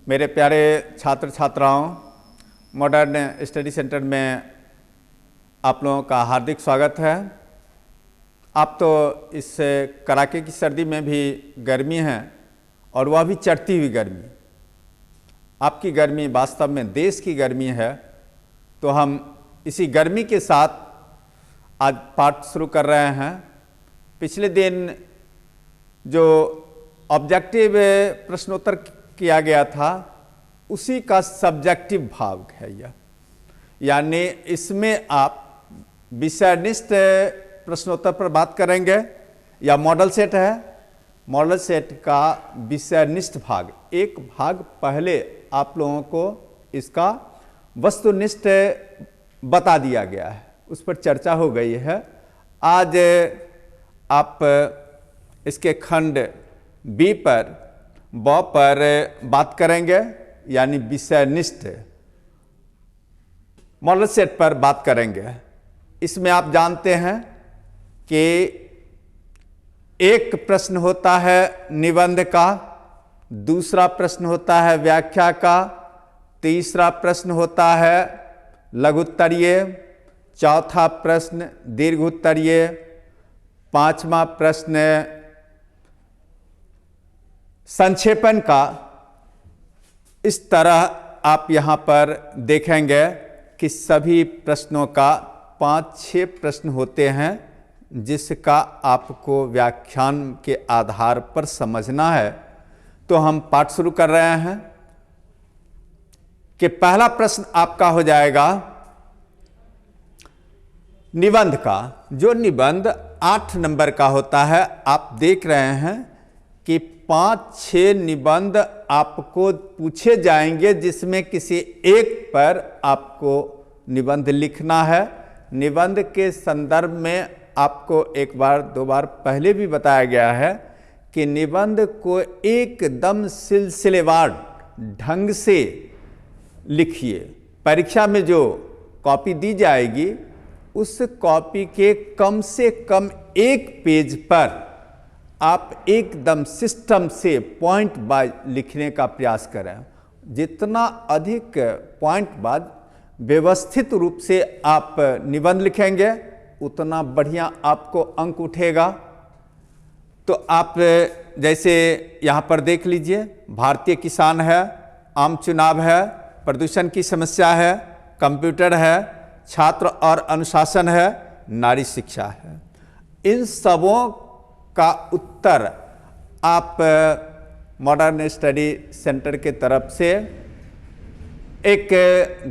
मेरे प्यारे छात्र छात्राओं, मॉडर्न स्टडी सेंटर में आप लोगों का हार्दिक स्वागत है। आप तो इस कड़ाके की सर्दी में भी गर्मी है और वह भी चढ़ती हुई गर्मी। आपकी गर्मी वास्तव में देश की गर्मी है। तो हम इसी गर्मी के साथ आज पाठ शुरू कर रहे हैं। पिछले दिन जो ऑब्जेक्टिव प्रश्नोत्तर किया गया था उसी का सब्जेक्टिव भाग है यह, यानी इसमें आप विषयनिष्ठ प्रश्नोत्तर पर बात करेंगे या मॉडल सेट है। मॉडल सेट का विषयनिष्ठ भाग, एक भाग पहले आप लोगों को इसका वस्तुनिष्ठ बता दिया गया है, उस पर चर्चा हो गई है। आज आप इसके खंड बी पर बात करेंगे, यानी विषयनिष्ठ मॉडल सेट पर बात करेंगे। इसमें आप जानते हैं कि एक प्रश्न होता है निबंध का, दूसरा प्रश्न होता है व्याख्या का, तीसरा प्रश्न होता है लघुत्तरीय, चौथा प्रश्न दीर्घोत्तरीय, पांचवा प्रश्न संक्षेपण का। इस तरह आप यहाँ पर देखेंगे कि सभी प्रश्नों का 5-6 प्रश्न होते हैं, जिसका आपको व्याख्यान के आधार पर समझना है। तो हम पाठ शुरू कर रहे हैं कि पहला प्रश्न आपका हो जाएगा निबंध का। जो निबंध 8 नंबर का होता है, आप देख रहे हैं कि 5-6 निबंध आपको पूछे जाएंगे, जिसमें किसी एक पर आपको निबंध लिखना है। निबंध के संदर्भ में आपको एक बार दो बार पहले भी बताया गया है कि निबंध को एकदम सिलसिलेवार ढंग से लिखिए। परीक्षा में जो कॉपी दी जाएगी उस कॉपी के कम से कम एक पेज पर आप एकदम सिस्टम से पॉइंट बाय लिखने का प्रयास करें। जितना अधिक पॉइंट बाद व्यवस्थित रूप से आप निबंध लिखेंगे, उतना बढ़िया आपको अंक उठेगा। तो आप जैसे यहाँ पर देख लीजिए, भारतीय किसान है, आम चुनाव है, प्रदूषण की समस्या है, कंप्यूटर है, छात्र और अनुशासन है, नारी शिक्षा है। इन सबों का उत्तर आप मॉडर्न स्टडी सेंटर के तरफ से एक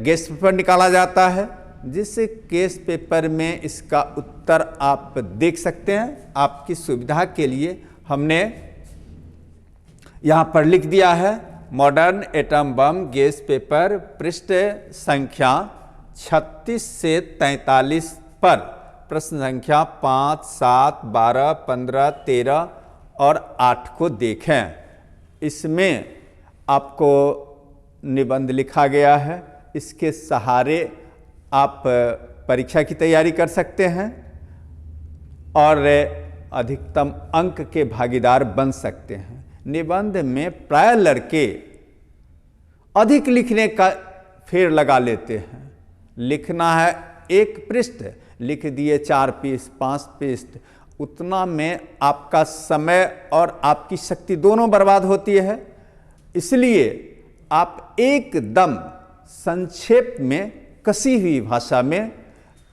गेस्ट पेपर निकाला जाता है, जिस गेस्ट पेपर में इसका उत्तर आप देख सकते हैं। आपकी सुविधा के लिए हमने यहाँ पर लिख दिया है मॉडर्न एटम बम गेस्ट पेपर, पृष्ठ संख्या 36 से 43 पर प्रश्न संख्या 5, 7, 12, 15, 13 और 8 को देखें। इसमें आपको निबंध लिखा गया है। इसके सहारे आप परीक्षा की तैयारी कर सकते हैं और अधिकतम अंक के भागीदार बन सकते हैं। निबंध में प्राय लड़के अधिक लिखने का फेर लगा लेते हैं। लिखना है एक पृष्ठ, लिख दिए 4 पृष्ठ 5 पृष्ठ, उतना में आपका समय और आपकी शक्ति दोनों बर्बाद होती है। इसलिए आप एकदम संक्षेप में, कसी हुई भाषा में,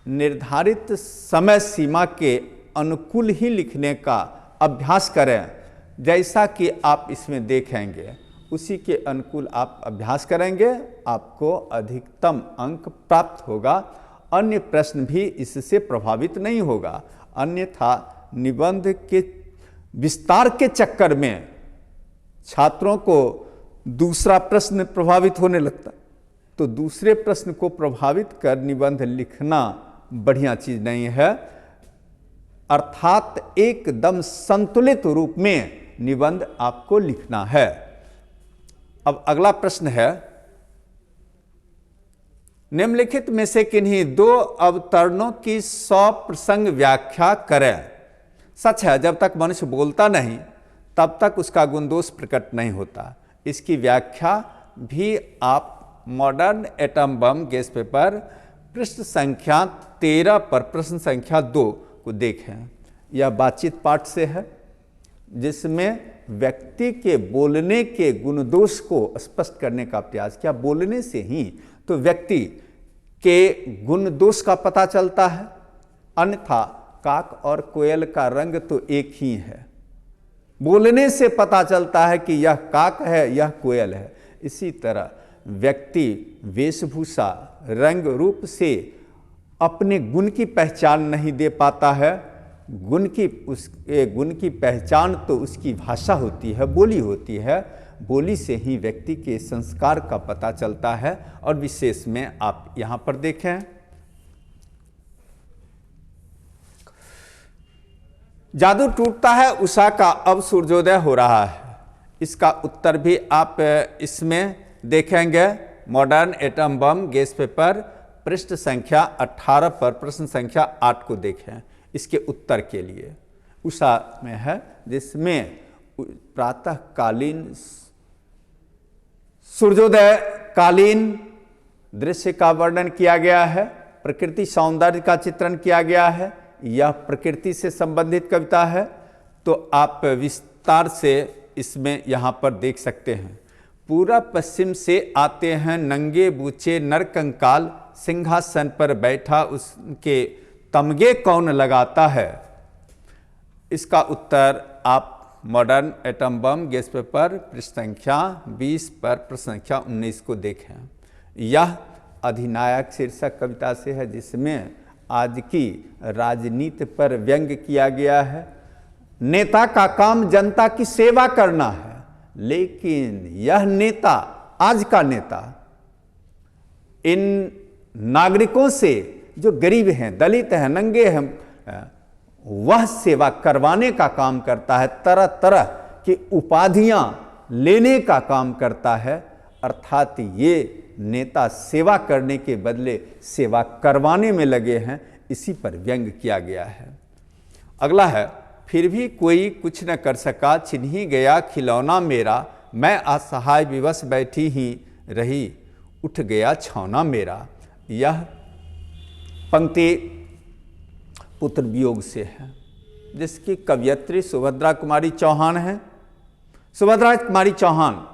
निर्धारित समय सीमा के अनुकूल ही लिखने का अभ्यास करें। जैसा कि आप इसमें देखेंगे उसी के अनुकूल आप अभ्यास करेंगे, आपको अधिकतम अंक प्राप्त होगा। अन्य प्रश्न भी इससे प्रभावित नहीं होगा। अन्यथा निबंध के विस्तार के चक्कर में छात्रों को दूसरा प्रश्न प्रभावित होने लगता, तो दूसरे प्रश्न को प्रभावित कर निबंध लिखना बढ़िया चीज नहीं है। अर्थात एकदम संतुलित रूप में निबंध आपको लिखना है। अब अगला प्रश्न है, निम्नलिखित में से किन्हीं 2 अवतरणों की 100 प्रसंग व्याख्या करें। सच है, जब तक मनुष्य बोलता नहीं तब तक उसका गुण दोष प्रकट नहीं होता। इसकी व्याख्या भी आप modern atom bomb guess paper पृष्ठ संख्या 13 पर प्रश्न संख्या 2 को देखें। यह बातचीत पाठ से है, जिसमें व्यक्ति के बोलने के गुण दोष को स्पष्ट करने का प्रयास किया। बोलने से ही तो व्यक्ति के गुण दोष का पता चलता है, अन्यथा काक और कोयल का रंग तो एक ही है। बोलने से पता चलता है कि यह काक है, यह कोयल है। इसी तरह व्यक्ति वेशभूषा रंग रूप से अपने गुण की पहचान नहीं दे पाता है। गुण की पहचान तो उसकी भाषा होती है, बोली होती है। बोली से ही व्यक्ति के संस्कार का पता चलता है। और विशेष में आप यहां पर देखें, जादू टूटता है उषा का, अब सूर्योदय हो रहा है। इसका उत्तर भी आप इसमें देखेंगे। Modern atom bomb guess paper पृष्ठ संख्या 18 पर प्रश्न संख्या 8 को देखें। इसके उत्तर के लिए उषा में है, जिसमें प्रातःकालीन सूर्योदय कालीन दृश्य का वर्णन किया गया है, प्रकृति सौंदर्य का चित्रण किया गया है। यह प्रकृति से संबंधित कविता है, तो आप विस्तार से इसमें यहाँ पर देख सकते हैं। पूरब पश्चिम से आते हैं नंगे बूचे नर कंकाल, सिंहासन पर बैठा उसके तमगे कौन लगाता है। इसका उत्तर आप modern atom bomb guess paper पृष्ठ संख्या 20 पर प्रश्न संख्या 19 को देखें। यह अधिनायक शीर्षक कविता से है, जिसमें आज की राजनीति पर व्यंग किया गया है। नेता का काम जनता की सेवा करना है, लेकिन यह नेता, आज का नेता, इन नागरिकों से जो गरीब हैं, दलित हैं, नंगे हैं, वह सेवा करवाने का काम करता है। तरह तरह की उपाधियां लेने का काम करता है। अर्थात ये नेता सेवा करने के बदले सेवा करवाने में लगे हैं। इसी पर व्यंग किया गया है। अगला है, फिर भी कोई कुछ न कर सका, छिन गया खिलौना मेरा, मैं असहाय विवश बैठी ही रही, उठ गया छौना मेरा। यह पंक्ति पुत्र वियोग से है, जिसकी कवयित्री सुभद्रा कुमारी चौहान है। सुभद्रा कुमारी चौहान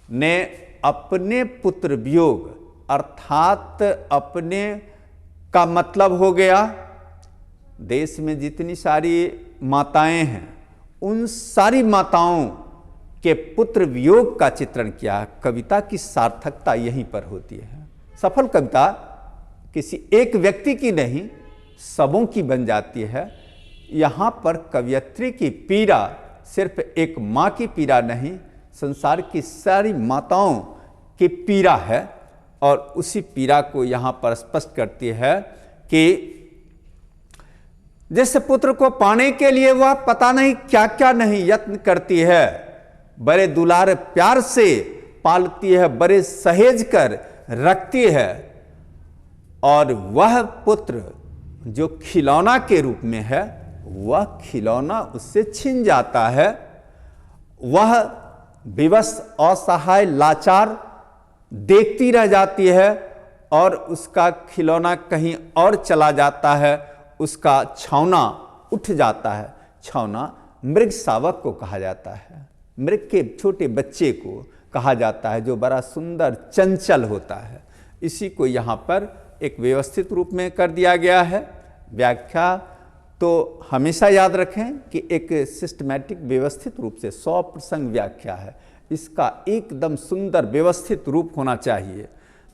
ने अपने पुत्र वियोग, अर्थात अपने का मतलब हो गया देश में जितनी सारी माताएं हैं, उन सारी माताओं के पुत्र वियोग का चित्रण किया। कविता की सार्थकता यहीं पर होती है। सफल कविता किसी एक व्यक्ति की नहीं, सबों की बन जाती है। यहाँ पर कवयित्री की पीड़ा सिर्फ एक माँ की पीड़ा नहीं, संसार की सारी माताओं की पीड़ा है। और उसी पीड़ा को यहाँ पर स्पष्ट करती है कि जिस पुत्र को पाने के लिए वह पता नहीं क्या क्या नहीं यत्न करती है, बड़े दुलार प्यार से पालती है, बड़े सहेज कर रखती है, और वह पुत्र जो खिलौना के रूप में है, वह खिलौना उससे छिन जाता है। वह विवश, असहाय, लाचार देखती रह जाती है, और उसका खिलौना कहीं और चला जाता है, उसका छौना उठ जाता है। छौना मृग शावक को कहा जाता है, मृग के छोटे बच्चे को कहा जाता है, जो बड़ा सुंदर चंचल होता है। इसी को यहाँ पर एक व्यवस्थित रूप में कर दिया गया है। व्याख्या तो हमेशा याद रखें कि एक सिस्टमैटिक व्यवस्थित रूप से 100 प्रसंग व्याख्या है, इसका एकदम सुंदर व्यवस्थित रूप होना चाहिए।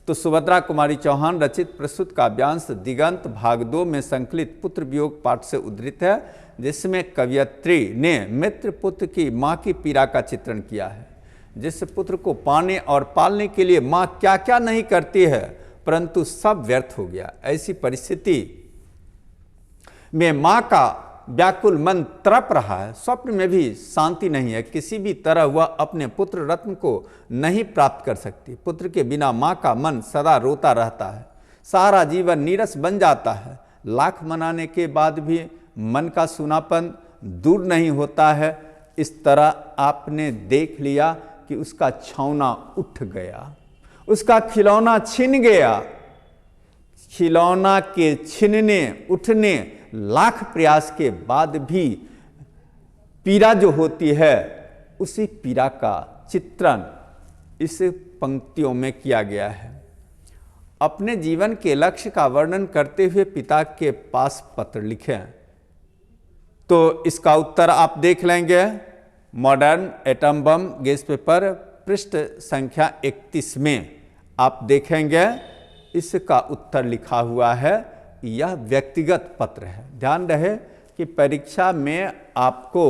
तो सुभद्रा कुमारी चौहान रचित प्रस्तुत काव्यांश दिगंत भाग 2 में संकलित पुत्र वियोग पाठ से उद्धृत है, जिसमें कवयित्री ने मित्र पुत्र की माँ की पीड़ा का चित्रण किया है। जिस पुत्र को पाने और पालने के लिए माँ क्या क्या नहीं करती है, परंतु सब व्यर्थ हो गया। ऐसी परिस्थिति में माँ का व्याकुल मन तड़प रहा है, स्वप्न में भी शांति नहीं है, किसी भी तरह वह अपने पुत्र रत्न को नहीं प्राप्त कर सकती। पुत्र के बिना माँ का मन सदा रोता रहता है, सारा जीवन नीरस बन जाता है। लाख मनाने के बाद भी मन का सूनापन दूर नहीं होता है। इस तरह आपने देख लिया कि उसका छौना उठ गया, उसका खिलौना छिन गया। खिलौना के छिनने उठने लाख प्रयास के बाद भी पीड़ा जो होती है, उसी पीड़ा का चित्रण इस पंक्तियों में किया गया है। अपने जीवन के लक्ष्य का वर्णन करते हुए पिता के पास पत्र लिखें। तो इसका उत्तर आप देख लेंगे modern atom bomb guess paper पृष्ठ संख्या 31 में आप देखेंगे इसका उत्तर लिखा हुआ है। यह व्यक्तिगत पत्र है। ध्यान रहे कि परीक्षा में आपको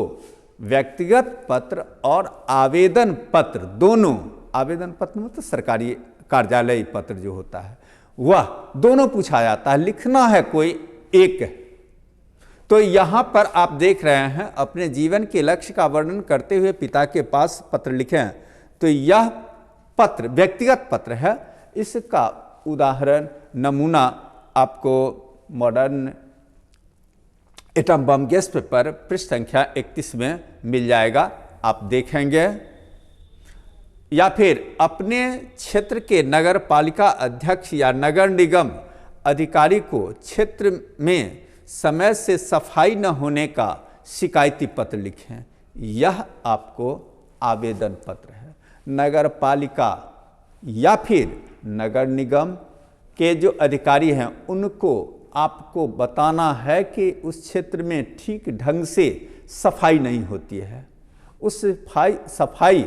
व्यक्तिगत पत्र और आवेदन पत्र दोनों, आवेदन पत्र मतलब सरकारी कार्यालय पत्र जो होता है वह दोनों पूछा जाता है, लिखना है कोई एक। तो यहां पर आप देख रहे हैं अपने जीवन के लक्ष्य का वर्णन करते हुए पिता के पास पत्र लिखें। तो यह पत्र व्यक्तिगत पत्र है। इसका उदाहरण नमूना आपको modern atom bomb guess paper पृष्ठ संख्या 31 में मिल जाएगा, आप देखेंगे। या फिर अपने क्षेत्र के नगर पालिका अध्यक्ष या नगर निगम अधिकारी को क्षेत्र में समय से सफाई न होने का शिकायती पत्र लिखें। यह आपको आवेदन पत्र है। नगर पालिका या फिर नगर निगम के जो अधिकारी हैं उनको आपको बताना है कि उस क्षेत्र में ठीक ढंग से सफाई नहीं होती है। उस सफाई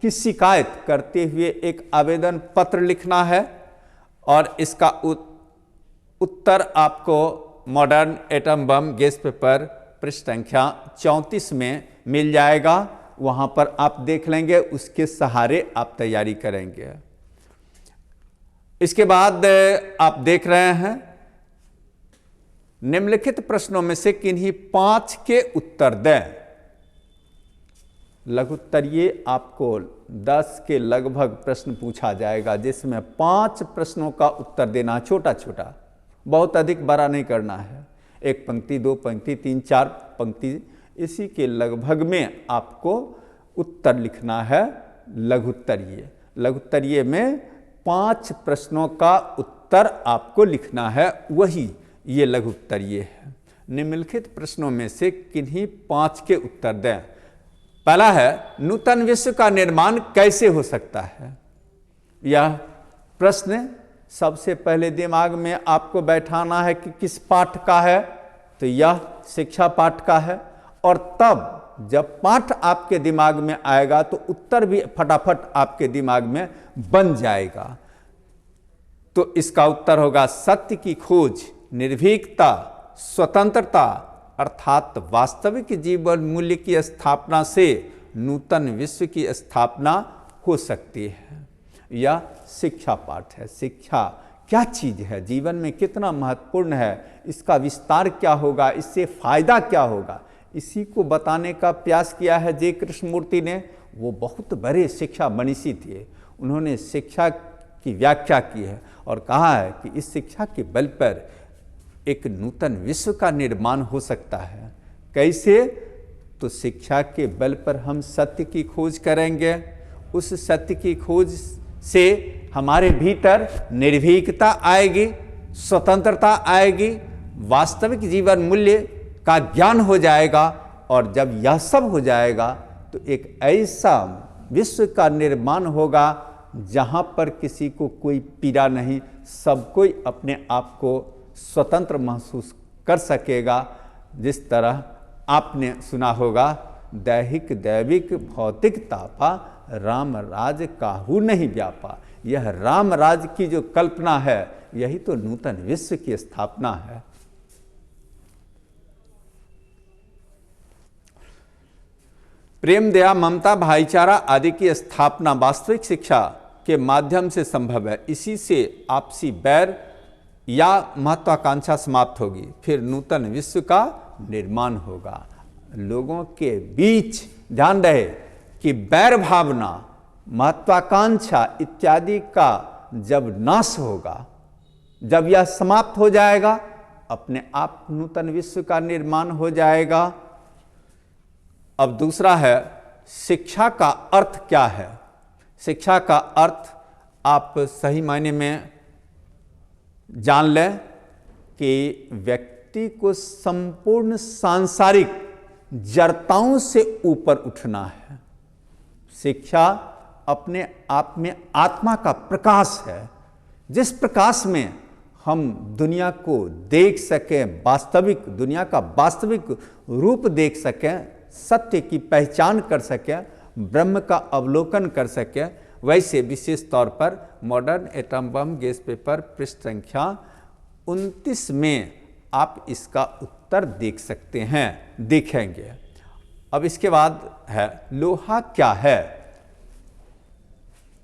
की शिकायत करते हुए एक आवेदन पत्र लिखना है और इसका उत्तर आपको modern atom bomb guess paper पृष्ठ संख्या 34 में मिल जाएगा। वहां पर आप देख लेंगे, उसके सहारे आप तैयारी करेंगे। इसके बाद आप देख रहे हैं निम्नलिखित प्रश्नों में से किन्हीं 5 के उत्तर दें। लघुत्तरीय आपको 10 के लगभग प्रश्न पूछा जाएगा, जिसमें 5 प्रश्नों का उत्तर देना, छोटा छोटा, बहुत अधिक बड़ा नहीं करना है। 1 पंक्ति, 2 पंक्ति, 3, 4 पंक्ति, इसी के लगभग में आपको उत्तर लिखना है। लघुत्तरीय में 5 प्रश्नों का उत्तर आपको लिखना है, वही ये लघुत्तरीय है। निम्नलिखित प्रश्नों में से किन्हीं 5 के उत्तर दें। पहला है नूतन विश्व का निर्माण कैसे हो सकता है। यह प्रश्न सबसे पहले दिमाग में आपको बैठाना है कि किस पाठ का है, तो यह शिक्षा पाठ का है। और तब जब पाठ आपके दिमाग में आएगा तो उत्तर भी फटाफट आपके दिमाग में बन जाएगा। तो इसका उत्तर होगा सत्य की खोज, निर्भीकता, स्वतंत्रता अर्थात वास्तविक जीवन मूल्य की स्थापना से नूतन विश्व की स्थापना हो सकती है। यह शिक्षा पाठ है। शिक्षा क्या चीज है, जीवन में कितना महत्वपूर्ण है, इसका विस्तार क्या होगा, इससे फायदा क्या होगा, इसी को बताने का प्रयास किया है जे कृष्णमूर्ति ने। वो बहुत बड़े शिक्षा मनीषी थे। उन्होंने शिक्षा की व्याख्या की है और कहा है कि इस शिक्षा के बल पर एक नूतन विश्व का निर्माण हो सकता है। कैसे? तो शिक्षा के बल पर हम सत्य की खोज करेंगे। उस सत्य की खोज से हमारे भीतर निर्भीकता आएगी, स्वतंत्रता आएगी, वास्तविक जीवन मूल्य का ज्ञान हो जाएगा। और जब यह सब हो जाएगा तो एक ऐसा विश्व का निर्माण होगा जहां पर किसी को कोई पीड़ा नहीं, सब कोई अपने आप को स्वतंत्र महसूस कर सकेगा। जिस तरह आपने सुना होगा, दैहिक दैविक भौतिक तापा, राम राज काहू नहीं व्यापा। यह राम राज की जो कल्पना है, यही तो नूतन विश्व की स्थापना है। प्रेम, दया, ममता, भाईचारा आदि की स्थापना वास्तविक शिक्षा के माध्यम से संभव है। इसी से आपसी बैर या महत्वाकांक्षा समाप्त होगी, फिर नूतन विश्व का निर्माण होगा। लोगों के बीच ध्यान रहे कि बैर भावना, महत्वाकांक्षा इत्यादि का जब नाश होगा, जब यह समाप्त हो जाएगा, अपने आप नूतन विश्व का निर्माण हो जाएगा। अब दूसरा है शिक्षा का अर्थ क्या है। शिक्षा का अर्थ आप सही मायने में जान लें कि व्यक्ति को संपूर्ण सांसारिक जड़ताओं से ऊपर उठना है। शिक्षा अपने आप में आत्मा का प्रकाश है, जिस प्रकाश में हम दुनिया को देख सकें, वास्तविक दुनिया का वास्तविक रूप देख सकें, सत्य की पहचान कर सकें, ब्रह्म का अवलोकन कर सकें। वैसे विशेष तौर पर modern atom bomb guess paper पृष्ठ संख्या 29 में आप इसका उत्तर देख सकते हैं, देखेंगे। अब इसके बाद है लोहा क्या है।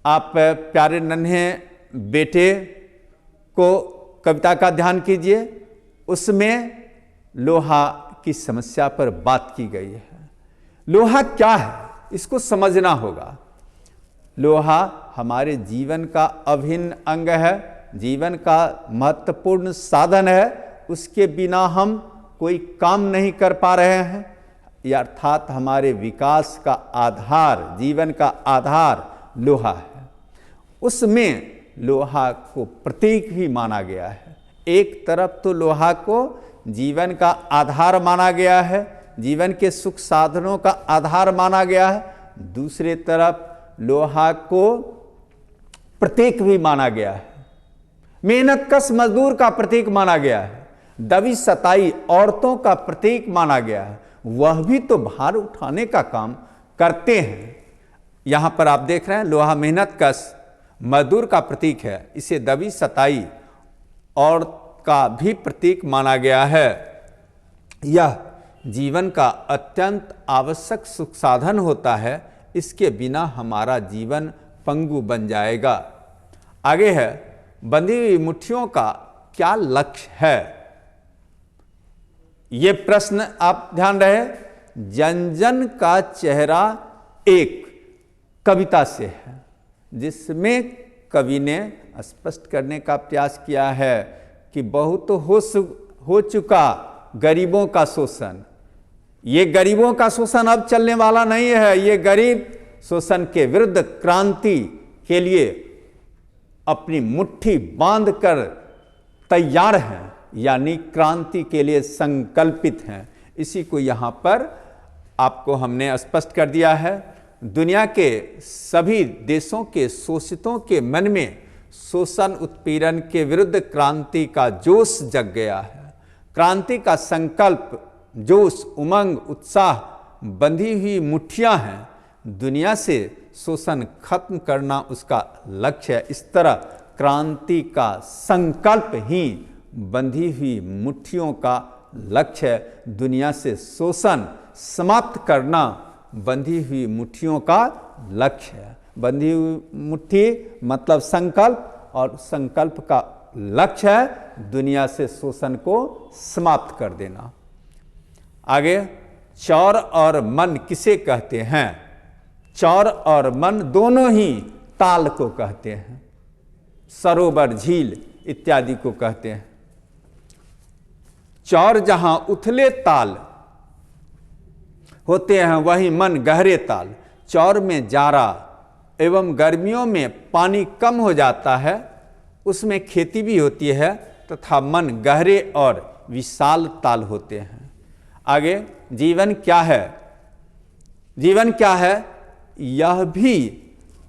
आप प्यारे नन्हे बेटे को कविता का ध्यान कीजिए, उसमें लोहा की समस्या पर बात की गई है। लोहा क्या है इसको समझना होगा। लोहा हमारे जीवन का अभिन्न अंग है, जीवन का महत्वपूर्ण साधन है। उसके बिना हम कोई काम नहीं कर पा रहे हैं। अर्थात हमारे विकास का आधार, जीवन का आधार लोहा है। उसमें लोहा को प्रतीक भी माना गया है। एक तरफ तो लोहा को जीवन का आधार माना गया है, जीवन के सुख साधनों का आधार माना गया है। दूसरे तरफ लोहा को प्रतीक भी माना गया है, मेहनतकश मजदूर का प्रतीक माना गया है, दबी सताई औरतों का प्रतीक माना गया है। वह भी तो भार उठाने का काम करते हैं। यहां पर आप देख रहे हैं लोहा मेहनतकश मजदूर का प्रतीक है, इसे दबी सताई और का भी प्रतीक माना गया है। यह जीवन का अत्यंत आवश्यक सुख साधन होता है, इसके बिना हमारा जीवन पंगु बन जाएगा। आगे है बंधी हुई मुट्ठियों का क्या लक्ष्य है। ये प्रश्न आप ध्यान रहे। जन जन का चेहरा एक कविता से है, जिसमें कवि ने स्पष्ट करने का प्रयास किया है कि बहुत हो चुका गरीबों का शोषण। ये गरीबों का शोषण अब चलने वाला नहीं है। ये गरीब शोषण के विरुद्ध क्रांति के लिए अपनी मुट्ठी बांधकर तैयार हैं, यानी क्रांति के लिए संकल्पित हैं। इसी को यहाँ पर आपको हमने स्पष्ट कर दिया है। दुनिया के सभी देशों के शोषितों के मन में शोषण उत्पीड़न के विरुद्ध क्रांति का जोश जग गया है। क्रांति का संकल्प, जोश, उमंग, उत्साह, बंधी हुई मुट्ठियां हैं। दुनिया से शोषण खत्म करना उसका लक्ष्य है। इस तरह क्रांति का संकल्प ही बंधी हुई मुट्ठियों का लक्ष्य है। दुनिया से शोषण समाप्त करना बंधी हुई मुट्ठियों का लक्ष्य है। बंधी हुई मुट्ठी मतलब संकल्प, और संकल्प का लक्ष्य है दुनिया से शोषण को समाप्त कर देना। आगे चौर और मन किसे कहते हैं। चौर और मन दोनों ही ताल को कहते हैं, सरोवर, झील इत्यादि को कहते हैं। चौर जहां उथले ताल होते हैं, वहीं मन गहरे ताल। चौर में जाड़ा एवं गर्मियों में पानी कम हो जाता है, उसमें खेती भी होती है, तथा मन गहरे और विशाल ताल होते हैं। आगे जीवन क्या है। जीवन क्या है, यह भी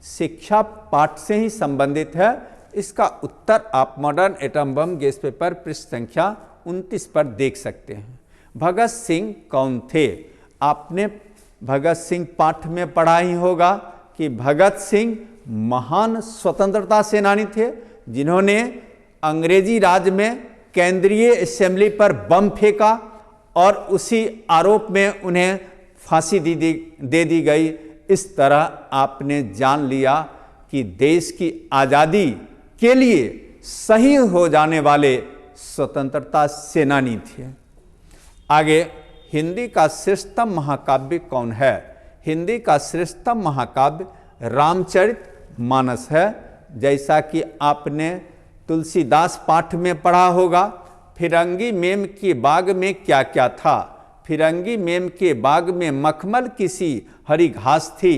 शिक्षा पाठ से ही संबंधित है। इसका उत्तर आप modern atom bomb guess paper पृष्ठ संख्या 29 पर देख सकते हैं। भगत सिंह कौन थे। आपने भगत सिंह पाठ में पढ़ा ही होगा कि भगत सिंह महान स्वतंत्रता सेनानी थे, जिन्होंने अंग्रेजी राज में केंद्रीय असेंबली पर बम फेंका और उसी आरोप में उन्हें फांसी दे दी गई। इस तरह आपने जान लिया कि देश की आज़ादी के लिए शहीद हो जाने वाले स्वतंत्रता सेनानी थे। आगे हिंदी का श्रेष्ठतम महाकाव्य कौन है। हिंदी का श्रेष्ठतम महाकाव्य रामचरितमानस है। जैसा कि आपने तुलसीदास पाठ में पढ़ा होगा, फिरंगी मेम के बाग में क्या क्या था। फिरंगी मेम के बाग में मखमल किसी हरी घास थी।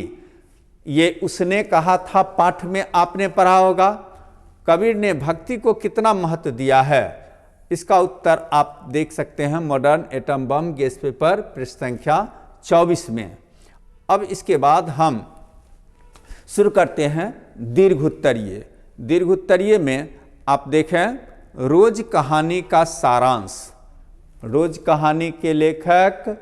ये उसने कहा था पाठ में आपने पढ़ा होगा। कबीर ने भक्ति को कितना महत्व दिया है, इसका उत्तर आप देख सकते हैं modern atom bomb guess paper पृष्ठ संख्या 24 में। अब इसके बाद हम शुरू करते हैं दीर्घ उत्तरीय। दीर्घ उत्तरीय में आप देखें रोज कहानी का सारांश। रोज कहानी के लेखक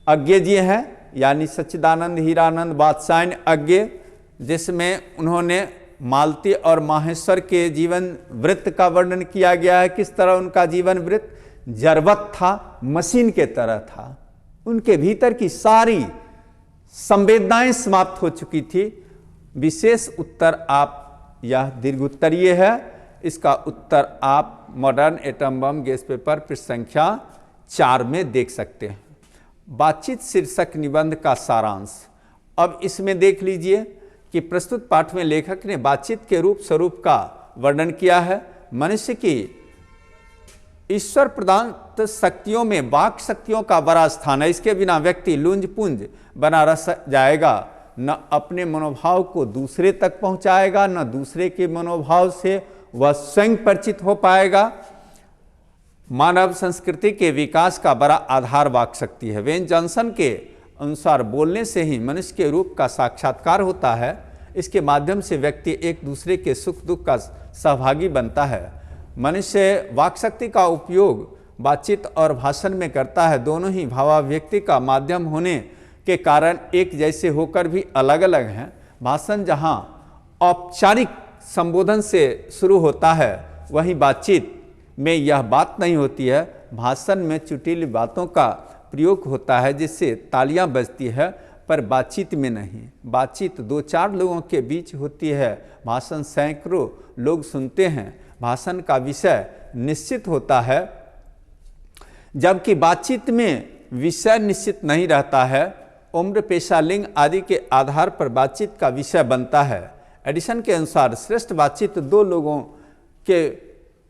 अज्ञे जी हैं, यानी सच्चिदानंद हीरानंद बादशाह अज्ञे, जिसमें उन्होंने मालती और माहेश्वर के जीवन वृत्त का वर्णन किया गया है। किस तरह उनका जीवन वृत्त जरवत था, मशीन के तरह था। उनके भीतर की सारी संवेदनाएं समाप्त हो चुकी थी। विशेष उत्तर आप, यह दीर्घ उत्तरीय है, इसका उत्तर आप modern atom bomb guess paper पृष्ठ संख्या 4 में देख सकते हैं। बातचीत शीर्षक निबंध का सारांश। अब इसमें देख लीजिए कि प्रस्तुत पाठ में लेखक ने बातचीत के रूप स्वरूप का वर्णन किया है। मनुष्य की ईश्वर प्रदान शक्तियों में वाक शक्तियों का बड़ा स्थान है। इसके बिना व्यक्ति लुंज पुंज बना रह जाएगा, न अपने मनोभाव को दूसरे तक पहुंचाएगा, न दूसरे के मनोभाव से वह स्वयं परिचित हो पाएगा। मानव संस्कृति के विकास का बड़ा आधार वाक शक्ति है। वेन जॉनसन के अनुसार बोलने से ही मनुष्य के रूप का साक्षात्कार होता है। इसके माध्यम से व्यक्ति एक दूसरे के सुख दुख का सहभागी बनता है। मनुष्य वाक शक्ति का उपयोग बातचीत और भाषण में करता है। दोनों ही भावाभिव्यक्ति का माध्यम होने के कारण एक जैसे होकर भी अलग अलग हैं। भाषण जहां औपचारिक संबोधन से शुरू होता है, वहीं बातचीत में यह बात नहीं होती है। भाषण में चुटीली बातों का प्रयोग होता है जिससे तालियां बजती है, पर बातचीत में नहीं। बातचीत 2-4 लोगों के बीच होती है। भाषण सैकड़ों लोग सुनते हैं। भाषण का विषय निश्चित होता है, जबकि बातचीत में विषय निश्चित नहीं रहता है। उम्र, पेशा, लिंग आदि के आधार पर बातचीत का विषय बनता है। एडिसन के अनुसार श्रेष्ठ बातचीत 2 लोगों के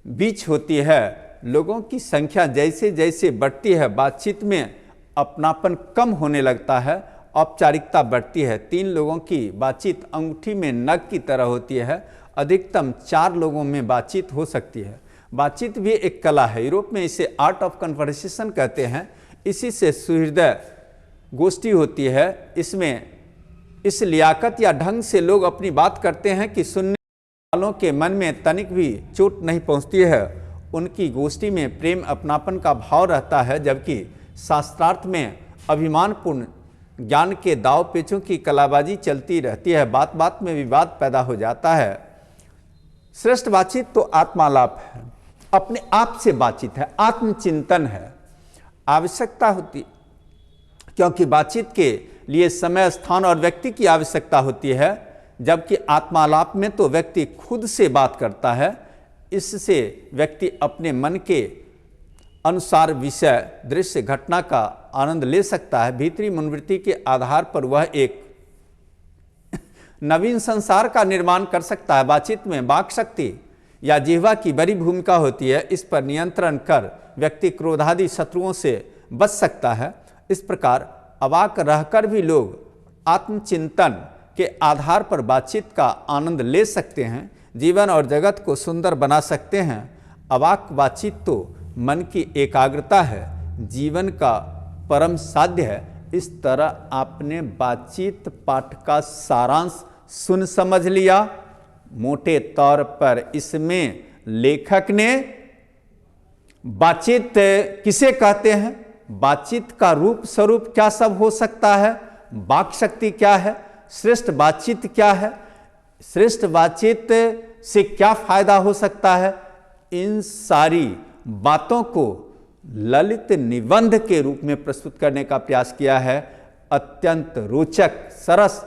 बीच होती है। लोगों की संख्या जैसे जैसे बढ़ती है, बातचीत में अपनापन कम होने लगता है, औपचारिकता बढ़ती है। 3 लोगों की बातचीत अंगूठी में नग की तरह होती है। अधिकतम 4 लोगों में बातचीत हो सकती है। बातचीत भी एक कला है। यूरोप में इसे आर्ट ऑफ कन्वर्सेशन कहते हैं। इसी से सुहृदय गोष्ठी होती है। इसमें इस लियाकत या ढंग से लोग अपनी बात करते हैं कि सुनने वालों के मन में तनिक भी चोट नहीं पहुंचती है। उनकी गोष्ठी में प्रेम अपनापन का भाव रहता है, जबकि शास्त्रार्थ में अभिमानपूर्ण ज्ञान के दाव पेचों की कलाबाजी चलती रहती है। बात बात में विवाद पैदा हो जाता है। श्रेष्ठ बातचीत तो आत्मालाप है, अपने आप से बातचीत है, आत्मचिंतन है। आवश्यकता होती, क्योंकि बातचीत के लिए समय, स्थान और व्यक्ति की आवश्यकता होती है, जबकि आत्मालाप में तो व्यक्ति खुद से बात करता है। इससे व्यक्ति अपने मन के अनुसार विषय, दृश्य, घटना का आनंद ले सकता है। भीतरी मनोवृत्ति के आधार पर वह एक नवीन संसार का निर्माण कर सकता है। बातचीत में वाक शक्ति या जिह्वा की बड़ी भूमिका होती है। इस पर नियंत्रण कर व्यक्ति क्रोधादि शत्रुओं से बच सकता है। इस प्रकार अवाक रहकर भी लोग आत्मचिंतन के आधार पर बातचीत का आनंद ले सकते हैं, जीवन और जगत को सुंदर बना सकते हैं। अवाक बातचीत तो मन की एकाग्रता है, जीवन का परम साध्य है। इस तरह आपने बातचीत पाठ का सारांश सुन समझ लिया। मोटे तौर पर इसमें लेखक ने बातचीत किसे कहते हैं, बातचीत का रूप स्वरूप क्या सब हो सकता है, वाक शक्ति क्या है, श्रेष्ठ बातचीत क्या है, श्रेष्ठ बातचीत से क्या फायदा हो सकता है, इन सारी बातों को ललित निबंध के रूप में प्रस्तुत करने का प्रयास किया है। अत्यंत रोचक सरस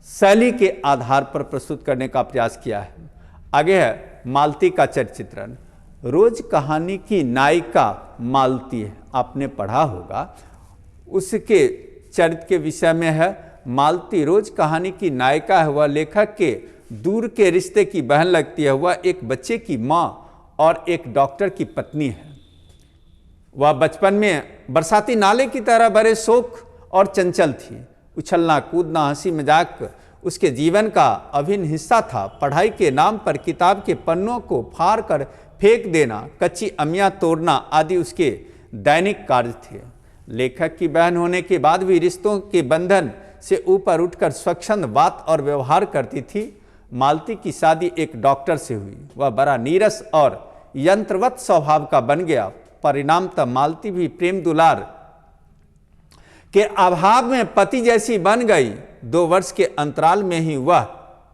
शैली के आधार पर प्रस्तुत करने का प्रयास किया है। आगे है मालती का चरित्र चित्रण। रोज कहानी की नायिका मालती है, आपने पढ़ा होगा। उसके चरित्र के विषय में है। मालती रोज कहानी की नायिका है। वह लेखक के दूर के रिश्ते की बहन लगती है। वह एक बच्चे की माँ और एक डॉक्टर की पत्नी है। वह बचपन में बरसाती नाले की तरह बड़े शौक और चंचल थी। उछलना कूदना, हंसी मजाक उसके जीवन का अभिन्न हिस्सा था। पढ़ाई के नाम पर किताब के पन्नों को फाड़ कर फेंक देना, कच्ची अमियाँ तोड़ना आदि उसके दैनिक कार्य थे। लेखक की बहन होने के बाद भी रिश्तों के बंधन से ऊपर उठकर स्वच्छंद बात और व्यवहार करती थी। मालती की शादी एक डॉक्टर से हुई। वह बड़ा नीरस और यंत्रवत स्वभाव का बन गया। परिणामतः मालती भी प्रेम दुलार के अभाव में पति जैसी बन गई। 2 वर्ष के अंतराल में ही वह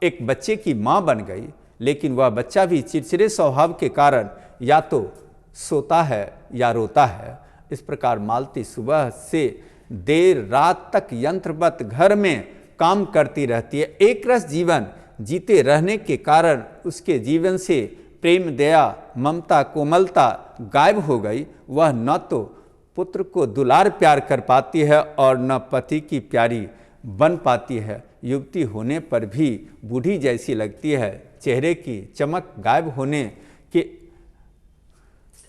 एक बच्चे की मां बन गई, लेकिन वह बच्चा भी चिड़चिड़े स्वभाव के कारण या तो सोता है या रोता है। इस प्रकार मालती सुबह से देर रात तक यंत्रवत घर में काम करती रहती है। एक रस जीवन जीते रहने के कारण उसके जीवन से प्रेम, दया, ममता, कोमलता गायब हो गई। वह न तो पुत्र को दुलार प्यार कर पाती है और न पति की प्यारी बन पाती है। युवती होने पर भी बूढ़ी जैसी लगती है। चेहरे की चमक गायब होने के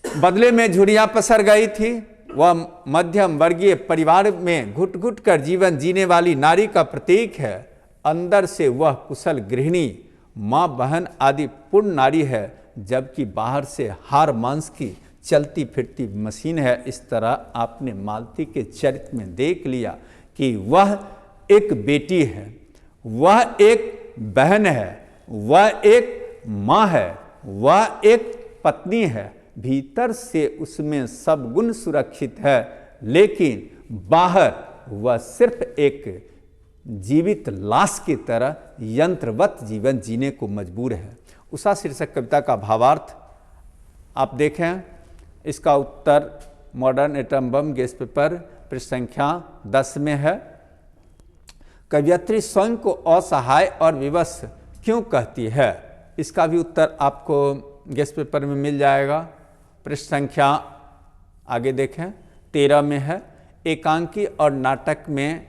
बदले में झुर्रियां पसर गई थी। वह मध्यम वर्गीय परिवार में घुट घुट कर जीवन जीने वाली नारी का प्रतीक है। अंदर से वह कुशल गृहिणी, माँ, बहन आदि पूर्ण नारी है, जबकि बाहर से हार मांस की चलती फिरती मशीन है। इस तरह आपने मालती के चरित्र में देख लिया कि वह एक बेटी है, वह एक बहन है, वह एक माँ है, वह एक पत्नी है। भीतर से उसमें सब गुण सुरक्षित है, लेकिन बाहर वह सिर्फ एक जीवित लाश की तरह यंत्रवत जीवन जीने को मजबूर है। उषा शीर्षक कविता का भावार्थ आप देखें। इसका उत्तर modern atom bomb guess paper पृष्ठ संख्या 10 में है। कवयित्री स्वयं को असहाय और विवश क्यों कहती है? इसका भी उत्तर आपको गैस पेपर में मिल जाएगा। पृष्ठ संख्या आगे देखें 13 में है। एकांकी और नाटक में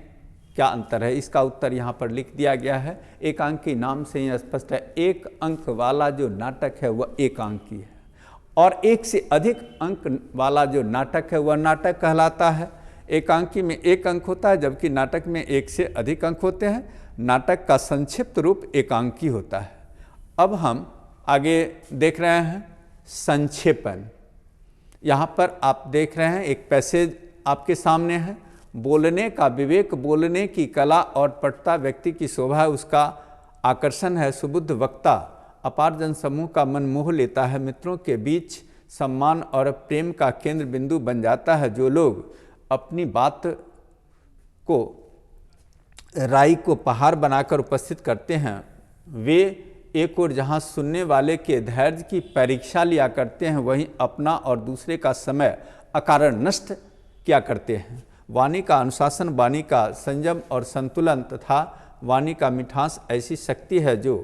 क्या अंतर है? इसका उत्तर यहाँ पर लिख दिया गया है। एकांकी नाम से ही स्पष्ट है। 1 अंक वाला जो नाटक है वह एकांकी है, और 1 से अधिक अंक वाला जो नाटक है वह नाटक कहलाता है। एकांकी में 1 अंक होता है, जबकि नाटक में 1 से अधिक अंक होते हैं। नाटक का संक्षिप्त रूप एकांकी होता है। अब हम आगे देख रहे हैं संक्षेपण। यहाँ पर आप देख रहे हैं एक पैसेज आपके सामने है। बोलने का विवेक, बोलने की कला और पटुता व्यक्ति की शोभा है, उसका आकर्षण है। सुबुद्ध वक्ता अपार जनसमूह का मन मोह लेता है। मित्रों के बीच सम्मान और प्रेम का केंद्र बिंदु बन जाता है। जो लोग अपनी बात को राई को पहाड़ बनाकर उपस्थित करते हैं, वे एक और जहां सुनने वाले के धैर्य की परीक्षा लिया करते हैं, वहीं अपना और दूसरे का समय अकारण नष्ट किया करते हैं। वाणी का अनुशासन, वाणी का संयम और संतुलन तथा वाणी का मिठास ऐसी शक्ति है जो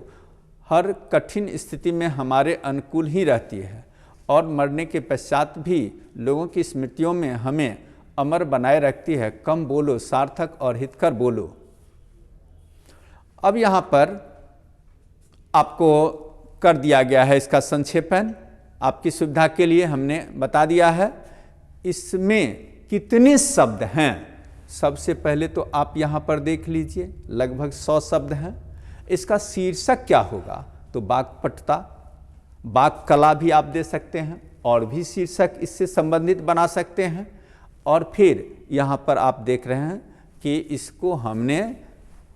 हर कठिन स्थिति में हमारे अनुकूल ही रहती है और मरने के पश्चात भी लोगों की स्मृतियों में हमें अमर बनाए रखती है। कम बोलो, सार्थक और हितकर बोलो। अब यहाँ पर आपको कर दिया गया है इसका संक्षेपण। आपकी सुविधा के लिए हमने बता दिया है इसमें कितने शब्द हैं। सबसे पहले तो आप यहाँ पर देख लीजिए, लगभग 100 शब्द हैं। इसका शीर्षक क्या होगा? तो वाक्पटुता, वाक् कला भी आप दे सकते हैं, और भी शीर्षक इससे संबंधित बना सकते हैं। और फिर यहाँ पर आप देख रहे हैं कि इसको हमने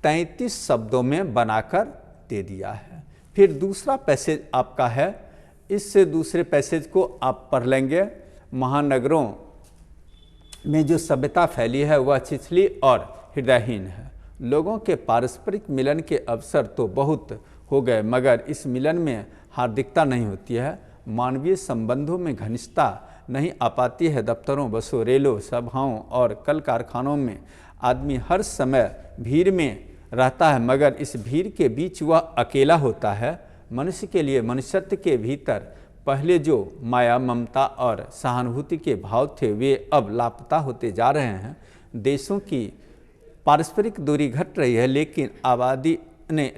33 शब्दों में बनाकर दे दिया है। फिर दूसरा पैसेज आपका है, इससे दूसरे पैसेज को आप पढ़ लेंगे। महानगरों में जो सभ्यता फैली है वह छिछली और हृदयहीन है। लोगों के पारस्परिक मिलन के अवसर तो बहुत हो गए, मगर इस मिलन में हार्दिकता नहीं होती है। मानवीय संबंधों में घनिष्ठता नहीं आ पाती है। दफ्तरों, बसों, रेलों, सभाओं और कल कारखानों में आदमी हर समय भीड़ में रहता है, मगर इस भीड़ के बीच वह अकेला होता है। मनुष्य के लिए मनुष्यत्व के भीतर पहले जो माया, ममता और सहानुभूति के भाव थे वे अब लापता होते जा रहे हैं। देशों की पारस्परिक दूरी घट रही है,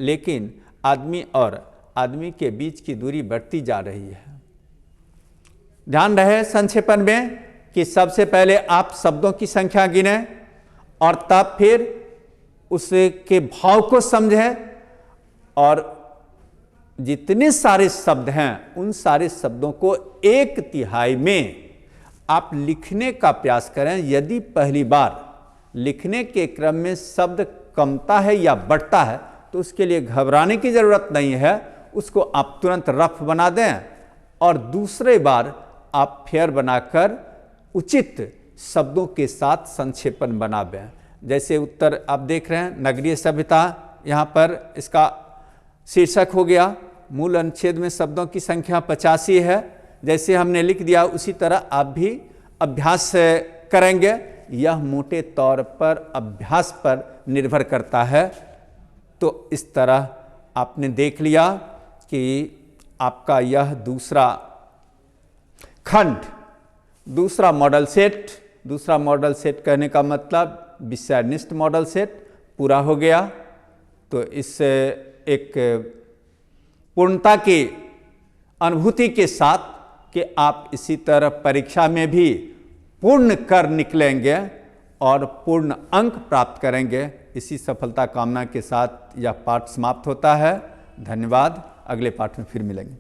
लेकिन आदमी और आदमी के बीच की दूरी बढ़ती जा रही है। ध्यान रहे संक्षेपण में कि सबसे पहले आप शब्दों की संख्या गिने और तब फिर उसके भाव को समझें और जितने सारे शब्द हैं उन सारे शब्दों को 1/3 में आप लिखने का प्रयास करें। यदि पहली बार लिखने के क्रम में शब्द कमता है या बढ़ता है तो उसके लिए घबराने की ज़रूरत नहीं है, उसको आप तुरंत रफ बना दें और दूसरे बार आप फेयर बनाकर उचित शब्दों के साथ संक्षेपण बना दें। जैसे उत्तर आप देख रहे हैं, नगरीय सभ्यता, यहाँ पर इसका शीर्षक हो गया। मूल अनुच्छेद में शब्दों की संख्या 85 है। जैसे हमने लिख दिया उसी तरह आप भी अभ्यास करेंगे। यह मोटे तौर पर अभ्यास पर निर्भर करता है। तो इस तरह आपने देख लिया कि आपका यह दूसरा खंड, दूसरा मॉडल सेट कहने का मतलब विषयनिष्ठ मॉडल सेट पूरा हो गया। तो इस एक पूर्णता की अनुभूति के साथ कि आप इसी तरह परीक्षा में भी पूर्ण कर निकलेंगे और पूर्ण अंक प्राप्त करेंगे, इसी सफलता कामना के साथ यह पाठ समाप्त होता है। धन्यवाद। अगले पाठ में फिर मिलेंगे।